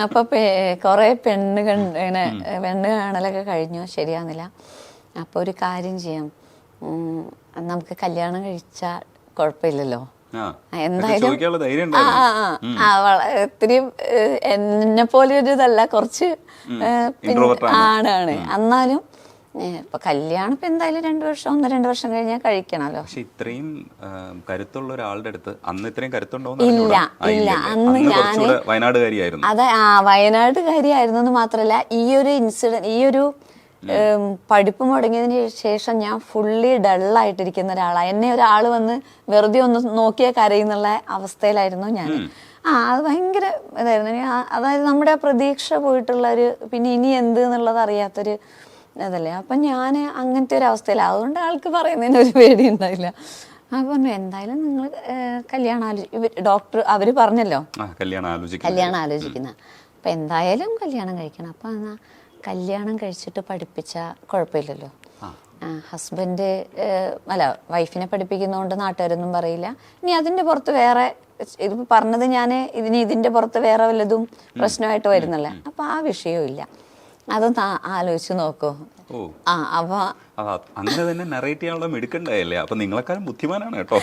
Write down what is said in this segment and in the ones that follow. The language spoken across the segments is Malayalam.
അപ്പൊ കൊറേ പെണ്ണ് കാണലൊക്കെ കഴിഞ്ഞു, ശരിയാവുന്നില്ല. അപ്പൊ ഒരു കാര്യം ചെയ്യാം, നമുക്ക് കല്യാണം കഴിച്ചാൽ കുഴപ്പമില്ലല്ലോ, എന്തായാലും ഒത്തിരി എന്നെ പോലെ ഒരു ഇതല്ല, കുറച്ച് ആടാണ്. എന്നാലും ഇപ്പൊ കല്യാണം ഇപ്പൊ എന്തായാലും 1-2 വർഷം കഴിഞ്ഞാൽ കഴിക്കണല്ലോ. പക്ഷെ ഇത്രയും കരുത്തുള്ള ഒരാളുടെ അടുത്ത് അന്ന് ഇത്രയും കരുത്തുണ്ടോ? ഇല്ല അന്ന് ഞാൻ വയനാടുകാരിയായിരുന്നു. അതെ, വയനാടുകാരിയായിരുന്നു എന്ന് മാത്രല്ല, ഈ ഒരു ഇൻസിഡന്റ്, ഈ ഒരു പഠിപ്പ് മുടങ്ങിയതിന് ശേഷം ഞാൻ ഫുള്ളി ഡള്ളായിട്ടിരിക്കുന്ന ഒരാളാണ്. എന്നെ ഒരാൾ വന്ന് വെറുതെ ഒന്ന് നോക്കിയാൽ കരയുന്നുള്ള അവസ്ഥയിലായിരുന്നു ഞാൻ. അത് ഭയങ്കര ഇതായിരുന്നു. അതായത് നമ്മുടെ പ്രതീക്ഷ പോയിട്ടുള്ള ഒരു, പിന്നെ ഇനി എന്ത് എന്നുള്ളത് അറിയാത്തൊരു അതല്ലേ. അപ്പം ഞാൻ അങ്ങനത്തെ ഒരു അവസ്ഥയില്ല. അതുകൊണ്ട് ആൾക്ക് പറയുന്നതിന് ഒരു പേടി ഉണ്ടായില്ല. അപ്പം പറഞ്ഞു, എന്തായാലും നിങ്ങൾ കല്യാണം ഡോക്ടർ അവർ പറഞ്ഞല്ലോ കല്യാണം ആലോചിക്കുന്ന, അപ്പം എന്തായാലും കല്യാണം കഴിക്കണം. അപ്പം എന്നാൽ കല്യാണം കഴിച്ചിട്ട് പഠിപ്പിച്ചാൽ കുഴപ്പമില്ലല്ലോ. ഹസ്ബൻഡ് അല്ല, വൈഫിനെ പഠിപ്പിക്കുന്നതുകൊണ്ട് നാട്ടുകാരൊന്നും പറയില്ല. ഇനി അതിൻ്റെ പുറത്ത് വേറെ ഇത് പറഞ്ഞത് ഞാൻ ഇതിൻ്റെ പുറത്ത് വേറെ വല്ലതും പ്രശ്നമായിട്ട് വരുന്നല്ലേ. അപ്പം ആ വിഷയവും ഇല്ല. അതൊന്ന് ആലോചിച്ച് നോക്കൂ. അപ്പൊ അങ്ങനെ തന്നെ നറേറ്റ് ചെയ്യാനുള്ള മിടുക്കുണ്ടായല്ലേ. അപ്പൊ നിങ്ങളെക്കാളും ബുദ്ധിമാനാണ് കേട്ടോ.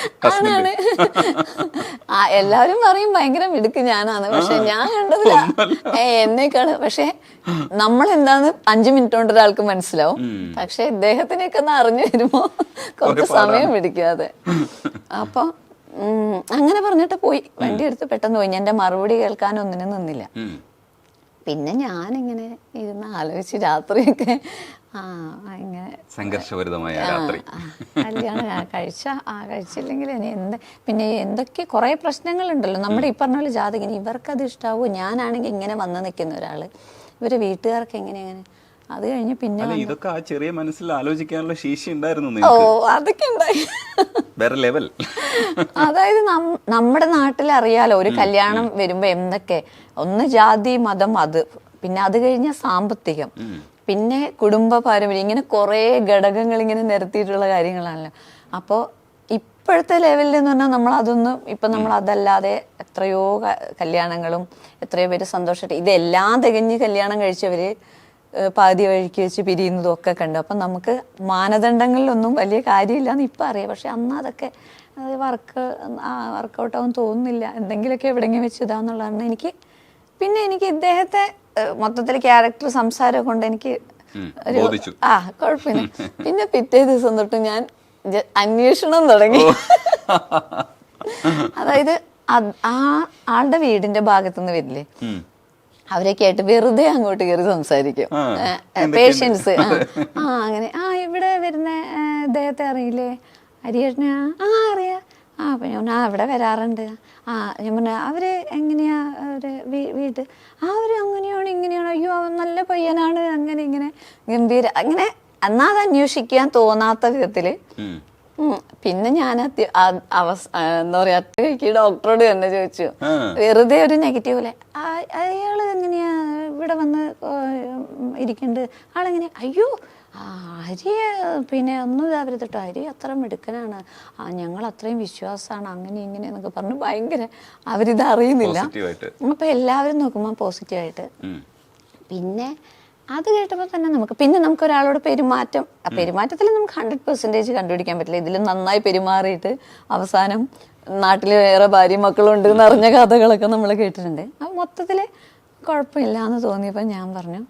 എല്ലാവരും പറയും ഭയങ്കര മിടുക്ക് ഞാനാണ്, പക്ഷെ ഞാൻ കണ്ടതില്ല എന്നേക്കാണ്. പക്ഷെ നമ്മളെന്താന്ന് 5 മിനിറ്റ് കൊണ്ട് ഒരാൾക്ക് മനസ്സിലാവും. പക്ഷെ ഇദ്ദേഹത്തിനൊക്കെ ഒന്ന് അറിഞ്ഞു വരുമ്പോ കുറച്ച് സമയം പിടിക്കാതെ. അപ്പൊ അങ്ങനെ പറഞ്ഞിട്ട് പോയി, വണ്ടി എടുത്ത് പെട്ടെന്ന് പോയി. ഞാൻ എന്റെ മറുപടി കേൾക്കാൻ ഒന്നിനും നിന്നില്ല. പിന്നെ ഞാനിങ്ങനെ ഇരുന്ന് ആലോചിച്ച് രാത്രിയൊക്കെ ഇങ്ങനെ സംഘർഷഭരിതമായ രാത്രി. കല്യാണം കഴിച്ചില്ലെങ്കിൽ ഇനി പിന്നെ എന്തൊക്കെ കുറെ പ്രശ്നങ്ങളുണ്ടല്ലോ നമ്മുടെ ഈ പറഞ്ഞ പോലെ ജാതകന്. ഇവർക്കത് ഇഷ്ടാവോ? ഞാനാണെങ്കിൽ ഇങ്ങനെ വന്ന് നിൽക്കുന്ന ഒരാള്, ഇവരെ വീട്ടുകാർക്ക് എങ്ങനെ അത് കഴിഞ്ഞ് പിന്നെ ഇതൊക്കെ ആ ചെറിയ മനസ്സിൽ ആലോചിക്കാനുള്ള ശേഷി ഉണ്ടായിരുന്നു. അതൊക്കെ ഉണ്ടായി, വേറെ ലെവൽ. അതായത് നമ്മുടെ നാട്ടിൽ അറിയാലോ, ഒരു കല്യാണം വരുമ്പോ എന്തൊക്കെ, ഒന്ന് ജാതി മതം, അത് പിന്നെ അത് കഴിഞ്ഞ സാമ്പത്തികം, പിന്നെ കുടുംബ പാരമ്പര്യം, ഇങ്ങനെ കുറേ ഘടകങ്ങൾ ഇങ്ങനെ നിരത്തിയിട്ടുള്ള കാര്യങ്ങളാണല്ലോ. അപ്പോൾ ഇപ്പോഴത്തെ ലെവലിൽ എന്ന് പറഞ്ഞാൽ നമ്മൾ അതൊന്നും ഇപ്പം നമ്മൾ അതല്ലാതെ എത്രയോ കല്യാണങ്ങളും എത്രയോ പേര് സന്തോഷമായിട്ട് ഇതെല്ലാം തികഞ്ഞ് കല്യാണം കഴിച്ചവര് പാതി വഴിക്ക് വെച്ച് പിരിയുന്നതും ഒക്കെ കണ്ടു. അപ്പം നമുക്ക് മാനദണ്ഡങ്ങളിലൊന്നും വലിയ കാര്യമില്ലാന്ന് ഇപ്പം അറിയാം. പക്ഷെ അന്ന് അതൊക്കെ വർക്കൗട്ടാവും തോന്നുന്നില്ല, എന്തെങ്കിലുമൊക്കെ എവിടെയെങ്കിലും വെച്ച് ഇതാന്നുള്ളതാണ് എനിക്ക്. പിന്നെ എനിക്ക് ഇദ്ദേഹത്തെ മൊത്തത്തിൽ ക്യാരക്ടർ സംസാരം കൊണ്ട് എനിക്ക് ഒരു കുഴപ്പമില്ല. പിന്നെ പിറ്റേ ദിവസം തൊട്ട് ഞാൻ അന്വേഷണം തുടങ്ങി. അതായത് ആ ആളുടെ വീടിന്റെ ഭാഗത്തുനിന്ന് വരില്ലേ, അവരൊക്കെ ആയിട്ട് വെറുതെ അങ്ങോട്ട് കയറി സംസാരിക്കും. പേഷ്യൻസ് അങ്ങനെ ഇവിടെ വരുന്ന ഇദ്ദേഹത്തെ അറിയില്ലേ, ഹരിയേട്ടനെ? അറിയാം. അപ്പം ഞാൻ ഇവിടെ വരാറുണ്ട്. ഞാൻ പറഞ്ഞ അവര് എങ്ങനെയാ വീട്? അവര് അങ്ങനെയാണ് ഇങ്ങനെയാണ്, അയ്യോ നല്ല പയ്യനാണ്, അങ്ങനെ ഇങ്ങനെ ഗംഭീര, അങ്ങനെ എന്നാ അത് അന്വേഷിക്കാൻ തോന്നാത്ത വിധത്തില്. പിന്നെ ഞാൻ എന്താ പറയാ, ഡോക്ടറോട് തന്നെ ചോദിച്ചു, വെറുതെ ഒരു നെഗറ്റീവ് പോലെ, അയാള് എങ്ങനെയാ ഇവിടെ വന്ന് ഇരിക്കുന്നുണ്ട്, ആളെങ്ങനെയാ? അയ്യോ ഹരി പിന്നെ ഒന്നും ഇതാവരുത് കേട്ടോ, ഹരി അത്ര മിടുക്കനാണ്, ഞങ്ങൾ അത്രയും വിശ്വാസമാണ്, അങ്ങനെ ഇങ്ങനെ എന്നൊക്കെ പറഞ്ഞു ഭയങ്കര അവരിത് അറിയുന്നില്ല. അപ്പൊ എല്ലാവരും നോക്കുമ്പോൾ പോസിറ്റീവായിട്ട്. പിന്നെ അത് കേട്ടപ്പോൾ തന്നെ നമുക്ക് ഒരാളോട് പെരുമാറ്റത്തിൽ നമുക്ക് 100% കണ്ടുപിടിക്കാൻ പറ്റില്ല. ഇതിൽ നന്നായി പെരുമാറിയിട്ട് അവസാനം നാട്ടിൽ വേറെ ഭാര്യ മക്കളുണ്ട് എന്ന് അറിഞ്ഞ കഥകളൊക്കെ നമ്മൾ കേട്ടിട്ടുണ്ട്. അപ്പം മൊത്തത്തിൽ കുഴപ്പമില്ല എന്ന് തോന്നിയപ്പോൾ ഞാൻ പറഞ്ഞു,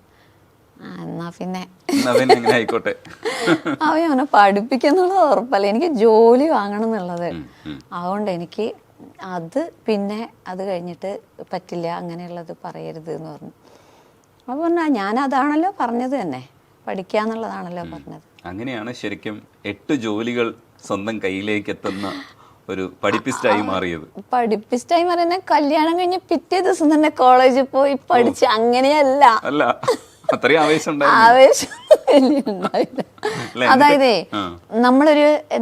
എന്നാ പിന്നെ ആയിക്കോട്ടെ. അവനെ പഠിപ്പിക്കുന്നുള്ളത് ഉറപ്പല്ല, എനിക്ക് ജോലി വാങ്ങണം എന്നുള്ളത്. അതുകൊണ്ട് എനിക്ക് പിന്നെ അത് കഴിഞ്ഞിട്ട് പറ്റില്ല, അങ്ങനെയുള്ളത് പറയരുത് എന്ന് പറഞ്ഞു. അപ്പോൾ പറഞ്ഞാൽ ഞാൻ അതാണല്ലോ പറഞ്ഞത്, തന്നെ പഠിക്കാന്നുള്ളതാണല്ലോ പറഞ്ഞത്. അങ്ങനെയാണ് ശരിക്കും 8 ജോലികൾ സ്വന്തം കയ്യിലേക്ക് എത്തുന്ന ഒരു പഠിപ്പിസ്റ്റായി മാറിയത്. പഠിപ്പിസ്റ്റായി പറയുന്ന കല്യാണം കഴിഞ്ഞ് പിറ്റേ ദിവസം തന്നെ കോളേജിൽ പോയി പഠിച്ച് അങ്ങനെയല്ല. അത്രയും ആവേശം ഉണ്ടായില്ല. അതായത്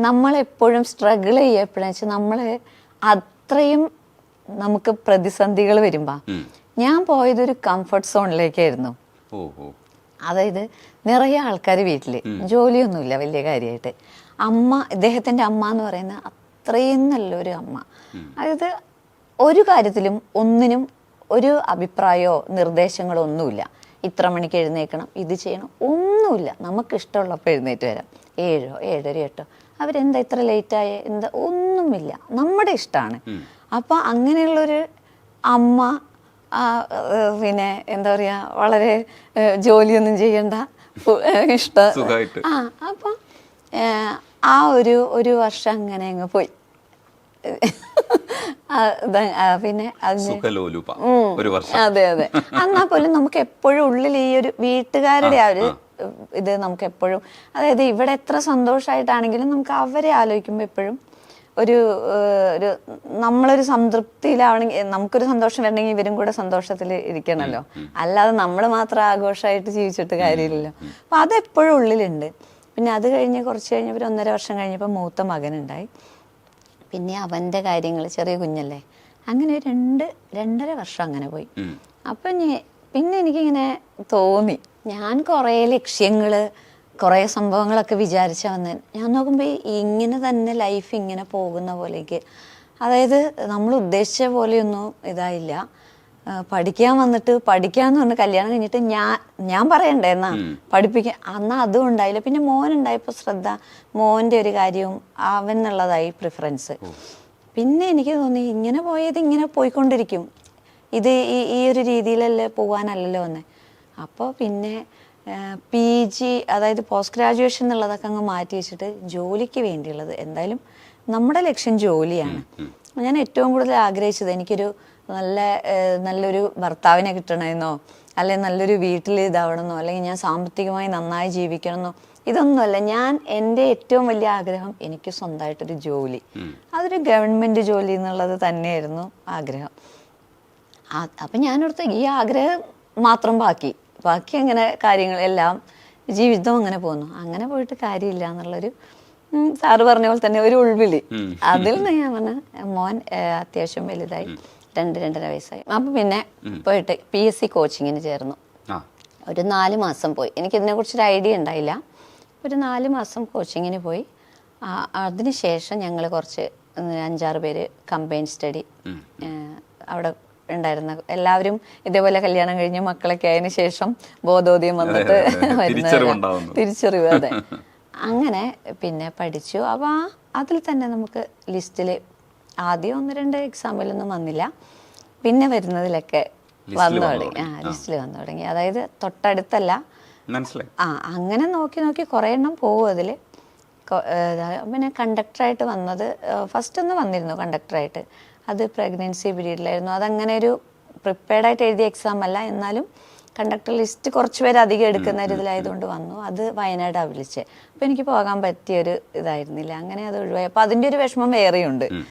നമ്മളെപ്പോഴും സ്ട്രഗിൾ ചെയ്യപ്പോഴാന്ന് വെച്ചാൽ നമ്മള് അത്രയും നമുക്ക് പ്രതിസന്ധികൾ വരുമ്പോ, ഞാൻ പോയതൊരു കംഫർട്ട് സോണിലേക്കായിരുന്നു. അതായത് നിറയെ ആൾക്കാർ വീട്ടില്, ജോലിയൊന്നുമില്ല വലിയ കാര്യമായിട്ട്. ഇദ്ദേഹത്തിന്റെ അമ്മ എന്ന് പറയുന്ന അത്രയും നല്ലൊരു അമ്മ. അതായത് ഒരു കാര്യത്തിലും ഒന്നിനും ഒരു അഭിപ്രായമോ നിർദ്ദേശങ്ങളോ ഒന്നുമില്ല. ഇത്ര മണിക്ക് എഴുന്നേൽക്കണം, ഇത് ചെയ്യണം, ഒന്നുമില്ല. നമുക്ക് ഇഷ്ടമുള്ളപ്പോൾ എഴുന്നേറ്റ് വരാം. 7, 7:30, 8. അവരെന്താ ഇത്ര ലേറ്റായ, എന്താ, ഒന്നുമില്ല, നമ്മുടെ ഇഷ്ടമാണ്. അപ്പം അങ്ങനെയുള്ളൊരു അമ്മ, പിന്നെ എന്താ പറയുക, വളരെ ജോലിയൊന്നും ചെയ്യണ്ട, സുഖമായിട്ട്. അപ്പം ആ ഒരു വർഷം അങ്ങനെ അങ്ങ് പോയി. പിന്നെ ഒരു വർഷം. അതെ. എന്നാൽ പോലും നമുക്ക് എപ്പോഴും ഉള്ളിൽ ഈ ഒരു വീട്ടുകാരുടെ ആ ഒരു ഇത് നമുക്ക് എപ്പോഴും, അതായത് ഇവിടെ എത്ര സന്തോഷമായിട്ടാണെങ്കിലും നമുക്ക് അവരെ ആലോചിക്കുമ്പോൾ എപ്പോഴും ഒരു നമ്മളൊരു സംതൃപ്തിയിലാവണമെങ്കിൽ, നമുക്കൊരു സന്തോഷം വരണമെങ്കിൽ ഇവരും കൂടെ സന്തോഷത്തിൽ ഇരിക്കണമല്ലോ. അല്ലാതെ നമ്മൾ മാത്രം ആഘോഷമായിട്ട് ജീവിച്ചിട്ട് കാര്യമില്ലല്ലോ. അപ്പം അതെപ്പോഴും ഉള്ളിലുണ്ട്. പിന്നെ അത് കഴിഞ്ഞ് കുറച്ച് കഴിഞ്ഞപ്പോൾ 1.5 വർഷം കഴിഞ്ഞപ്പോൾ മൂത്ത മകനുണ്ടായി. പിന്നെ അവൻ്റെ കാര്യങ്ങൾ, ചെറിയ കുഞ്ഞല്ലേ, അങ്ങനെ 2.5 വർഷം അങ്ങനെ പോയി. അപ്പം പിന്നെ എനിക്കിങ്ങനെ തോന്നി, ഞാൻ കുറേ ലക്ഷ്യങ്ങൾ, കുറേ സംഭവങ്ങളൊക്കെ വിചാരിച്ച വന്ന് ഞാൻ നോക്കുമ്പോൾ ഇങ്ങനെ തന്നെ ലൈഫ് ഇങ്ങനെ പോകുന്ന പോലേക്ക്, അതായത് നമ്മൾ ഉദ്ദേശിച്ച പോലെയൊന്നും ഇതായില്ല. പഠിക്കാൻ വന്നിട്ട് പഠിക്കാന്ന് പറഞ്ഞ് കല്യാണം കഴിഞ്ഞിട്ട് ഞാൻ പറയണ്ടേ എന്നാ പഠിപ്പിക്കാൻ, അന്നാ അതും ഉണ്ടായില്ല. പിന്നെ മോനുണ്ടായപ്പോൾ ശ്രദ്ധ, മോൻ്റെ ഒരു കാര്യവും അവനുള്ളതായി പ്രിഫറൻസ്. പിന്നെ എനിക്ക് തോന്നി ഇങ്ങനെ പോയത് ഇങ്ങനെ പോയിക്കൊണ്ടിരിക്കും, ഇത് ഈ ഒരു രീതിയിലല്ലേ പോകാനല്ലല്ലോ എന്ന്. അപ്പോൾ പിന്നെ PG, അതായത് പോസ്റ്റ് ഗ്രാജുവേഷൻ എന്നുള്ളതൊക്കെ അങ്ങ് മാറ്റി വെച്ചിട്ട് ജോലിക്ക് വേണ്ടിയുള്ളത്, എന്തായാലും നമ്മുടെ ലക്ഷ്യം ജോലിയാണ്. ഞാൻ ഏറ്റവും കൂടുതൽ ആഗ്രഹിച്ചത് എനിക്കൊരു നല്ലൊരു ഭർത്താവിനെ കിട്ടണമെന്നോ, അല്ലെങ്കിൽ നല്ലൊരു വീട്ടിൽ ഇതാവണമെന്നോ, അല്ലെങ്കിൽ ഞാൻ സാമ്പത്തികമായി നന്നായി ജീവിക്കണമെന്നോ, ഇതൊന്നുമല്ല. എൻ്റെ ഏറ്റവും വലിയ ആഗ്രഹം എനിക്ക് സ്വന്തമായിട്ടൊരു ജോലി, അതൊരു ഗവൺമെൻറ് ജോലി എന്നുള്ളത് തന്നെയായിരുന്നു ആഗ്രഹം. അപ്പം ഞാനോർത്ത് ഈ ആഗ്രഹം മാത്രം ബാക്കി അങ്ങനെ കാര്യങ്ങളെല്ലാം, ജീവിതം അങ്ങനെ പോകുന്നു. അങ്ങനെ പോയിട്ട് കാര്യമില്ല എന്നുള്ളൊരു, സാറ് പറഞ്ഞ പോലെ തന്നെ ഒരു ഉൾവിളി. അതിൽ നിന്ന് ഞാൻ പറഞ്ഞ മോൻ അത്യാവശ്യം വലുതായി, 2-2.5 വയസ്സായി. അപ്പം പിന്നെ പോയിട്ട് PSC കോച്ചിങ്ങിന് ചേർന്നു. ഒരു 4 മാസം പോയി. എനിക്കിതിനെക്കുറിച്ചൊരു ഐഡിയ ഉണ്ടായില്ല. ഒരു 4 മാസം കോച്ചിങ്ങിന് പോയി. അതിനുശേഷം ഞങ്ങൾ കുറച്ച് 5-6 പേര് കമ്പൈൻ സ്റ്റഡി, അവിടെ ഉണ്ടായിരുന്ന എല്ലാവരും ഇതേപോലെ കല്യാണം കഴിഞ്ഞ് മക്കളൊക്കെ ആയതിനു ശേഷം ബോധോദയം വന്നിട്ട് തിരിച്ചറിവ്. അതെ, അങ്ങനെ പിന്നെ പഠിച്ചു. അപ്പോൾ അതിൽ തന്നെ നമുക്ക് ലിസ്റ്റിൽ ആദ്യം 1-2 എക്സാമ്പിളൊന്നും വന്നില്ല, പിന്നെ വരുന്നതിലൊക്കെ വന്നു തുടങ്ങി. ലിസ്റ്റിൽ വന്നു തുടങ്ങി. അതായത് തൊട്ടടുത്തല്ല, അങ്ങനെ നോക്കി കുറേ എണ്ണം പോകും അതിൽ. പിന്നെ കണ്ടക്ടറായിട്ട് വന്നത് ഫസ്റ്റ് ഒന്ന് വന്നിരുന്നു കണ്ടക്ടറായിട്ട്. അത് പ്രഗ്നൻസി പീരീഡിലായിരുന്നു. അതങ്ങനെ ഒരു പ്രിപ്പയർഡായിട്ട് എഴുതിയ എക്സാം അല്ല, എന്നാലും കണ്ടക്ടർ ലിസ്റ്റ് കുറച്ച് പേര് അധികം എടുക്കുന്ന ഒരു ഇതിലായതുകൊണ്ട് വന്നു. അത് വയനാടാണ് വിളിച്ചത്. അപ്പോൾ എനിക്ക് പോകാൻ പറ്റിയൊരു ഇതായിരുന്നില്ല, അങ്ങനെ അത് ഒഴിവായി. അപ്പോൾ അതിൻ്റെ ഒരു വിഷമം വേറെയുണ്ട്.